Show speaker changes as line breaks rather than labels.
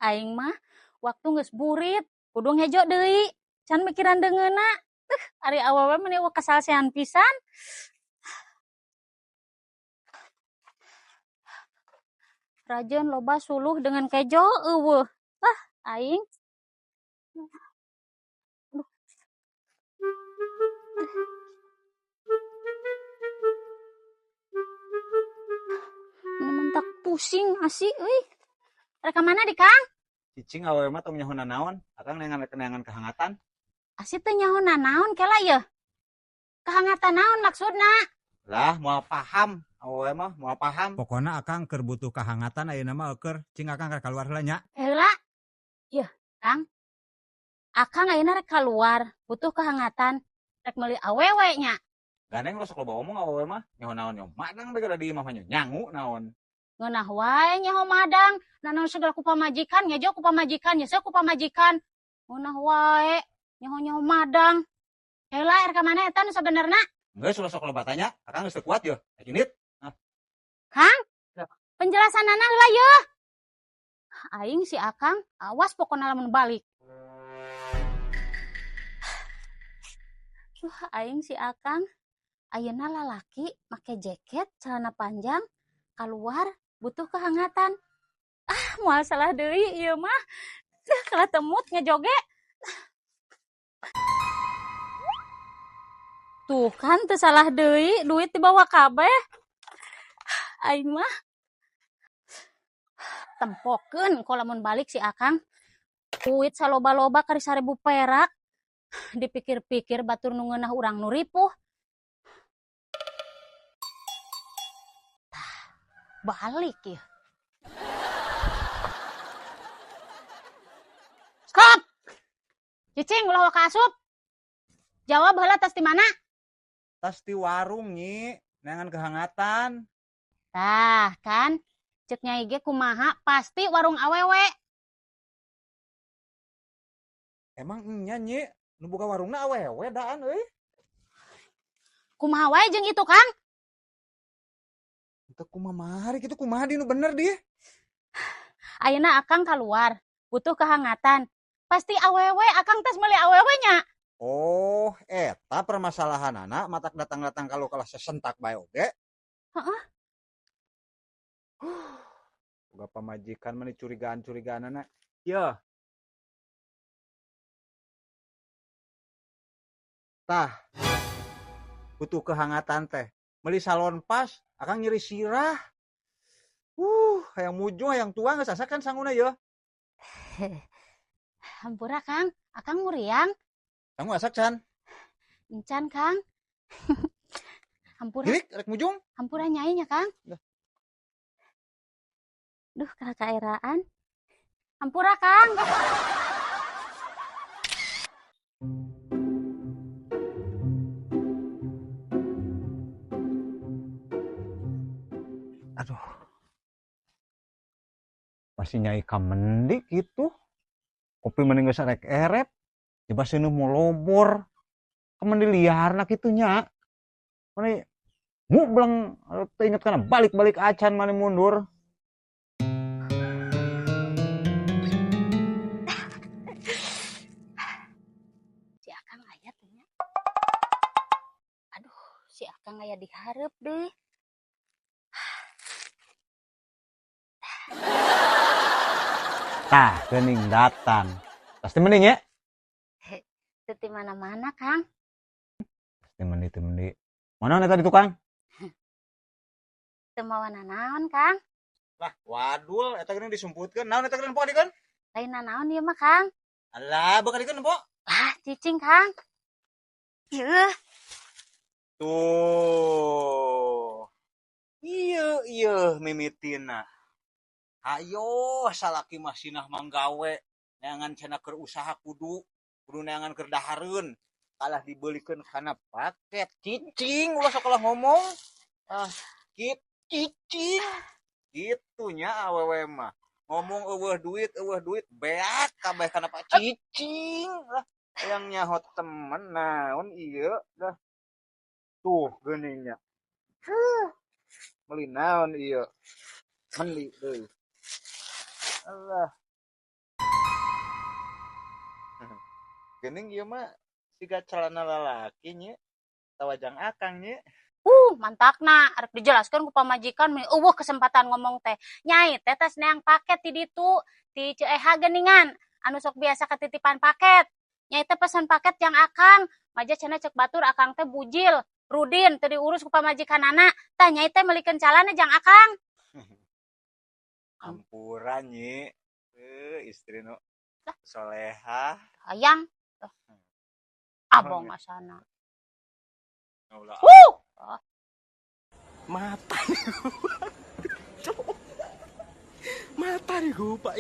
Aing mah waktu geus burit, kudu ngejo deui. Can mikiran deungeuna. Ari awewe mah eueuh kasalsean pisan. Rajeun loba suluh dengan kejo eueuh. Aing. Ini mentak pusing asih euy. Rek ka mana di Kang?
Cicing awewe mah tong nyahuna naon? Akang neangan kehangatan.
Asih teh nyahoana naon kela yeuh? Kehangatan naon maksudna?
Lah, moal paham. Awewe mah moal paham.
Pokona akang keur butuh kehangatan ayeuna mah eukeur cing akang ka kaluar heula nya.
Heula. Yeuh, Kang. Akang ayeuna rek kaluar, butuh kehangatan. Rek meuli awewe nya.
Gandeng lo sok loba omong awewe mah nyaho naon nyo. Madang bege da di imah mah nyangu naon.
Ngeunah wae nyaho madang. Nanaon segala ku pamajikan, ngejo ku pamajikan, nyesel ku pamajikan. Ngeunah wae nyaho madang. Heula er ka mana eta nu sabenerna?
Geus lo sok loba tanya, akang geus teu kuat yeuh. Akinit.
Kang, penjelasanana heula yeuh. Aing si Akang, awas pokona lamun balik. Aing si Akang, ayeuna lalaki make jaket, celana panjang, keluar butuh kehangatan. Moal salah deui ieu mah. Kalah temut ngejoge. Tuh kan teu salah deui, duit dibawa kabeh. Aing mah tempokeun ko lamun balik si Akang. Duit saloba-loba kari 1000 perak. Dipikir-pikir batur nu ngeunah urang nu ripuh. Balik ya. Stop! Cicing ulah ka asup. Jawab heula tas di mana?
Tas di warung nyi, neangan kehangatan.
Tah, kan? Cek Nyai ge kumaha pasti warung awewe.
Emang nya nyi, nu buka warungna awewe daan euy.
Kumaha wae jeung itu, Kang?
Teu kumaha kitu kumaha di nu bener di.
Ayeuna Akang keluar, butuh kehangatan. Pasti awewe, Akang tes meuli awewe nya.
Oh, eta permasalahanana matak datang-datang kalau kalah sesentak bae oge.
Heeh.
Boga pamajikan mah curigaan-curigaanana. Yeuh. Tah. Butuh kehangatan teh. Meuli salon pas, akang nyeri sirah. Hayang mujung hayang tua geus asakan sanguna yeuh.
Hampura, Kang. Akang muriang.
Kamu asak can?
Encan, Kang. Hampura.
Girik rek mujung.
Hampura Nyai nya, Kang. Duh, kaeraan. Hampura, Kang.
Aduh. Masih Nyai kamendik gitu. Kopi mending geus rek erep. Coba seueuh mau lobor. Kemendi liarna kitu nya. Mane mublang teu inget kana balik-balik acan mane mundur.
Si Akang aya teh nya. Aduh, si Akang aya di hareup deui.
Tah, geuning datang. Pasti mending ya?
Teu ti mana-mana, Kang.
Pasti mending. Mana eta di tukang?
Teu mawa nanaon, Kang.
Lah, wadul, eta geuning disumputkeun. Naon eta geuning poe dikeun?
Lain nanaon ieu mah, Kang.
Alah, beuk dikeun po.
Cicing, Kang. Yeuh.
Tuh. Ieu mimitina. Ayo, salaki mah sinah manggawe. Neangan cenah keur usaha kudu neangan keur dahareun. Kalah dibeulikeun kana paket cicing, ulah sok ngomong. Cicing. Gitu nya awewe mah. Ngomong eueuh duit, beak kabeh kana pak cicing. Lah, yang nyahot temen naon ieu dah. Tuh geuningnya. Meuli naon ieu? Meuli deui. Allah. Geuning ieu mah siga celana lalaki nya, tawajang akang nya.
Mantakna arek dijelaskeun ku pamajikan mah kesempatan ngomong teh. Nyai teh tos neang paket ti ditu, ti Ceeha geuningan anu sok biasa ketitipan paket. Nyai teh pesan paket yang akang, maja cenah cek batur akang teh bujil, Rudin teu diurus ku pamajikanana. Tah nyai teh meulikeun calana jang akang.
Ampuran nya. Istri nu solehah.
Hayang abong asana.
Ulah.
Mata nih gua. Mata nih gua, Pak.